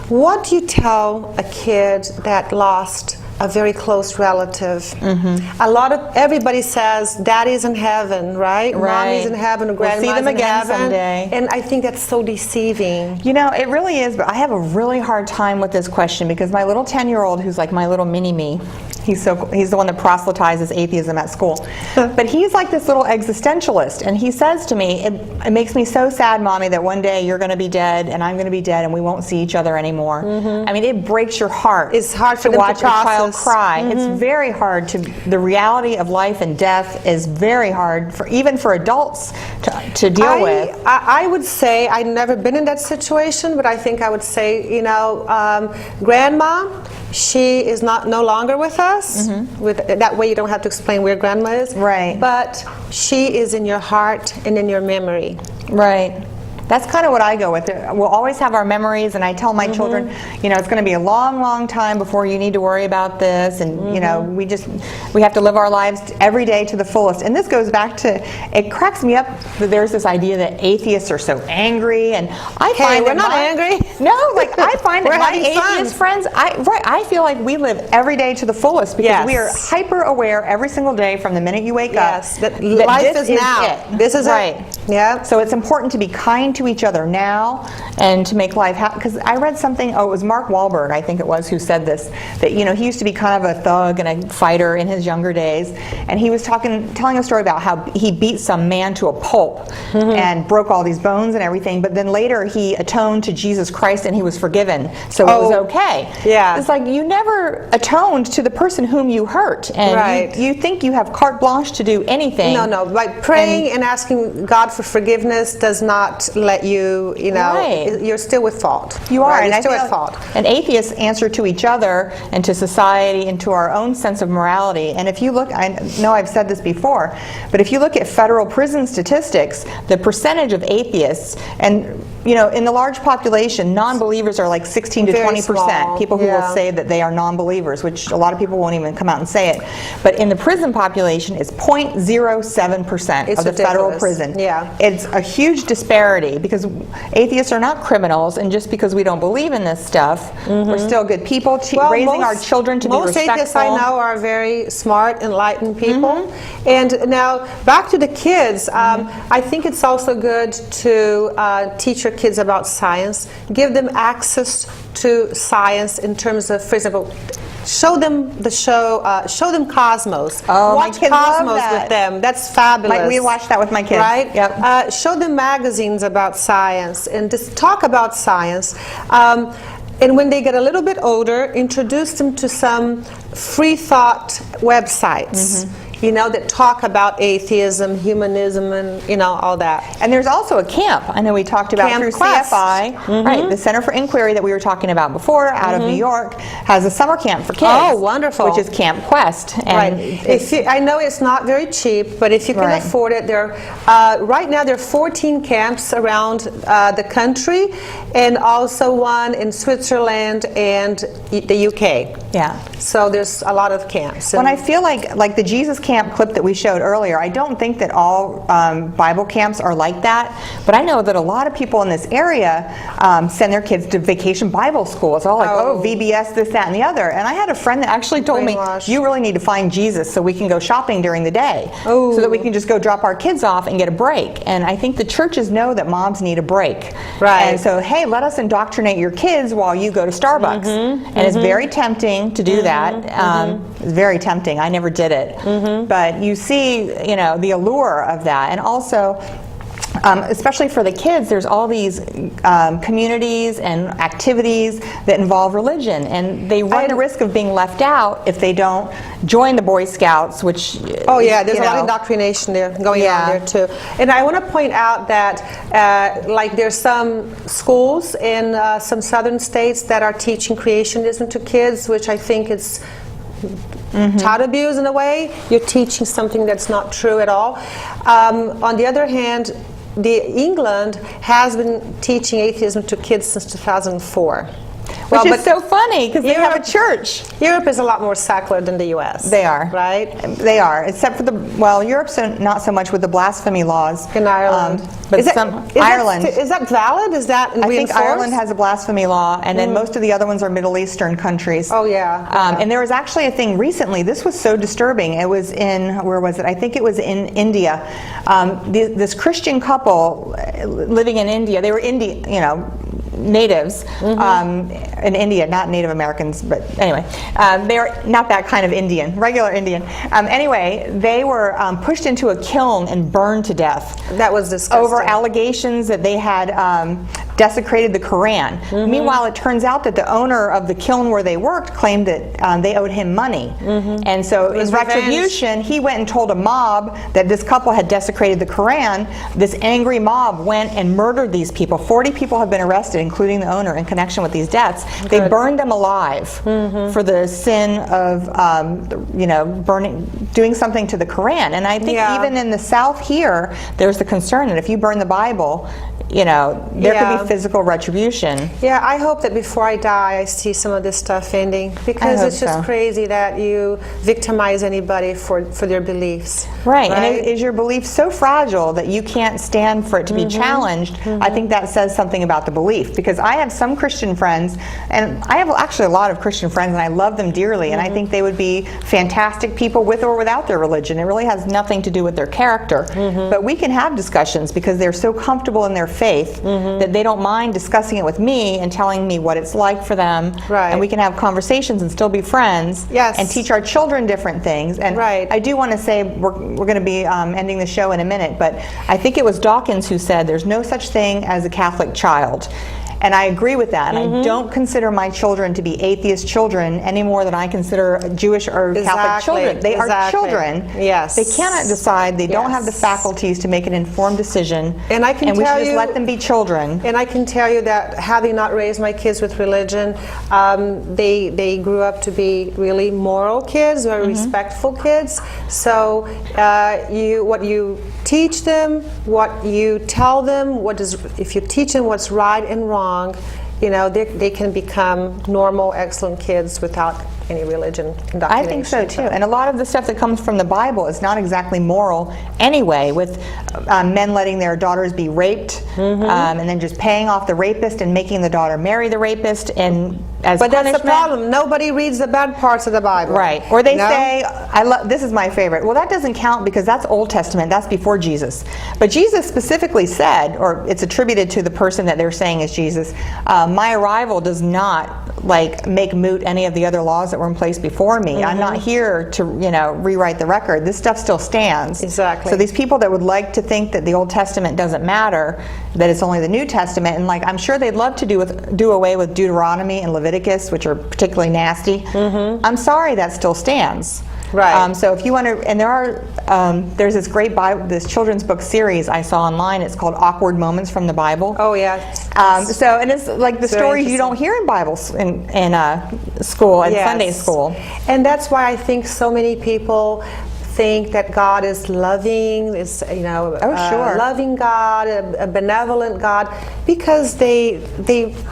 what do you tell a kid that lost a very close relative? Everybody says daddy's in heaven, right? Mommy's in heaven, or We'll grandma's see them in again heaven. someday. And I think that's so deceiving. You know, it really is, but I have a really hard time with this question because my little 10-year-old, who's like my little mini-me, he's the one that proselytizes atheism at school. But he's like this little existentialist, and he says to me, it makes me so sad, Mommy, that one day you're going to be dead and I'm going to be dead and we won't see each other anymore. I mean, it breaks your heart. It's hard for to them watch to process. a child cry. It's very hard the reality of life and death is very hard even for adults to deal with. I would say, I've never been in that situation, but I think I would say, you know, grandma, she is no longer with us. That way you don't have to explain where grandma is. Right. But she is in your heart and in your memory. Right. That's kind of what I go with. We'll always have our memories, and I tell my children, you know, it's going to be a long, long time before you need to worry about this, and you know, we have to live our lives every day to the fullest. And this goes back to, it cracks me up that there's this idea that atheists are so angry, and I find we're not angry. No, like I find that my fun. atheist friends, I feel like we live every day to the fullest because we are hyper aware every single day from the minute you wake up that life this is now. It. This is right. it. Yeah. So it's important to be kind to each other now and to make life happen. Because I read something, it was Mark Wahlberg, I think it was, who said this, that, you know, he used to be kind of a thug and a fighter in his younger days, and he was telling a story about how he beat some man to a pulp and broke all these bones and everything, but then later he atoned to Jesus Christ and he was forgiven, so it was okay. Yeah. It's like you never atoned to the person whom you hurt, and you think you have carte blanche to do anything. No, like praying and asking God for forgiveness does not let you, you know, you're still with fault. You are, right? and You're still I at fault. And atheists answer to each other and to society and to our own sense of morality. And if you look, I know I've said this before, but if you look at federal prison statistics, the percentage of atheists, and you know, in the large population, non-believers are like 16 to 20%. People who will say that they are non-believers, which a lot of people won't even come out and say it. But in the prison population, it's 0.07% of the federal prison. Yeah. It's a huge disparity because atheists are not criminals, and just because we don't believe in this stuff, we're still good people, raising our children to be respectful. Most atheists I know are very smart, enlightened people. And now, back to the kids, I think it's also good to teach your kids about science, give them access to science in terms of, for example, show them the show them Cosmos. Watch Cosmos with them. That's fabulous. We watch that with my kids. Right? Yep. Show them magazines about science and just talk about science. And when they get a little bit older, introduce them to some free thought websites. You know, that talk about atheism, humanism, and, you know, all that. And there's also a camp, I know we talked about through Quest. CFI, right, the Center for Inquiry that we were talking about before, out of New York, has a summer camp for kids. Oh, wonderful. Which is Camp Quest. And I know it's not very cheap, but if you can afford it, right now there are 14 camps around the country, and also one in Switzerland and the UK. Yeah. So there's a lot of camps. When I feel like the Jesus camp clip that we showed earlier, I don't think that all Bible camps are like that, but I know that a lot of people in this area send their kids to vacation Bible school. It's all like, VBS, this, that, and the other. And I had a friend that actually told me, you really need to find Jesus so we can go shopping during the day, so that we can just go drop our kids off and get a break. And I think the churches know that moms need a break. Right. And so, hey, let us indoctrinate your kids while you go to Starbucks. And it's very tempting to do that. It's very tempting. I never did it. But you see, you know, the allure of that. And also, especially for the kids, there's all these communities and activities that involve religion, and they run the risk of being left out if they don't join the Boy Scouts, which there's a lot of indoctrination there going on there too. And I want to point out that like there's some schools in some southern states that are teaching creationism to kids, which I think is child abuse in a way. You're teaching something that's not true at all. On the other hand, England has been teaching atheism to kids since 2004. Which is so funny because they have a church. Europe is a lot more secular than the U.S. They are. Right? They are, except for Europe's not so much with the blasphemy laws. In Ireland. But is that valid? Is that I think reinforced? Ireland has a blasphemy law, and then most of the other ones are Middle Eastern countries. Oh, yeah. And there was actually a thing recently, this was so disturbing. It was in, where was it? I think it was in India. This Christian couple living in India, they were natives in India, not Native Americans, but anyway, they're not that kind of Indian, regular Indian. Anyway, they were pushed into a kiln and burned to death. That was disgusting. Over allegations that they had desecrated the Quran. Meanwhile, it turns out that the owner of the kiln where they worked claimed that they owed him money. And so in retribution, he went and told a mob that this couple had desecrated the Quran. This angry mob went and murdered these people. 40 people have been arrested, including the owner, in connection with these deaths. Good. They burned them alive for the sin of doing something to the Quran. And I think even in the South here, there's the concern that if you burn the Bible, there could be physical retribution. Yeah, I hope that before I die, I see some of this stuff ending, because it's just crazy that you victimize anybody for their beliefs. Right, and is your belief so fragile that you can't stand for it to be challenged? I think that says something about the belief, because I have some Christian friends, and I have actually a lot of Christian friends, and I love them dearly, and I think they would be fantastic people with or without their religion. It really has nothing to do with their character. But we can have discussions because they're so comfortable in their faith that they don't mind discussing it with me and telling me what it's like for them. Right. And we can have conversations and still be friends. Yes. And teach our children different things. And I do want to say, we're going to be ending the show in a minute, but I think it was Dawkins who said there's no such thing as a Catholic child. And I agree with that. And I don't consider my children to be atheist children any more than I consider Jewish or Catholic children. They are children. Yes. They cannot decide. They don't have the faculties to make an informed decision. And I can and we tell should just let them be children. And I can tell you that, having not raised my kids with religion, they grew up to be really moral kids, very respectful kids. So what you teach them, what you tell them, if you teach them what's right and wrong, they can become normal, excellent kids without any religion indoctrination. I think so too. And a lot of the stuff that comes from the Bible is not exactly moral anyway, with men letting their daughters be raped and then just paying off the rapist and making the daughter marry the rapist and as But punishment. that's the problem. Nobody reads the bad parts of the Bible. Right. Or they say, this is my favorite, well, that doesn't count because that's Old Testament, that's before Jesus. But Jesus specifically said, or it's attributed to the person that they're saying is Jesus, my arrival does not make moot any of the other laws that were in place before me. I'm not here to rewrite the record. This stuff still stands. Exactly. So these people that would like to think that the Old Testament doesn't matter, that it's only the New Testament, and I'm sure they'd love to do away with Deuteronomy and Leviticus, which are particularly nasty. I'm sorry, that still stands. Right. So if you want to, and there's this great this children's book series I saw online. It's called Awkward Moments from the Bible. Oh yeah. And it's like the stories you don't hear in Bible in school and Sunday school. And that's why I think so many people think that God is loving, loving God, a benevolent God, because they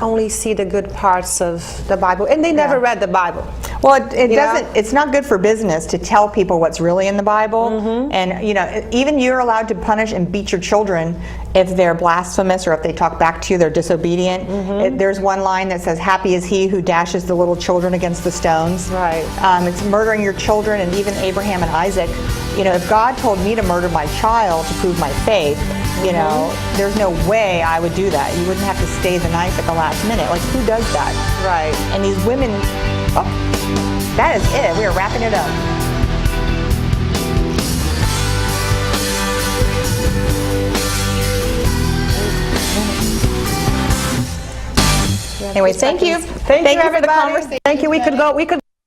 only see the good parts of the Bible, and they never read the Bible. Well, it doesn't. It's not good for business to tell people what's really in the Bible, and even you're allowed to punish and beat your children if they're blasphemous or if they talk back to you, they're disobedient. There's one line that says, "Happy is he who dashes the little children against the stones." Right. It's murdering your children, and even Abraham and Isaac. If God told me to murder my child to prove my faith, there's no way I would do that. You wouldn't have to stay the night at the last minute. Who does that? Right. And these women, that is it. We are wrapping it up. Anyway, thank you. Thank you, for the everybody. conversation. Thank you. We could go.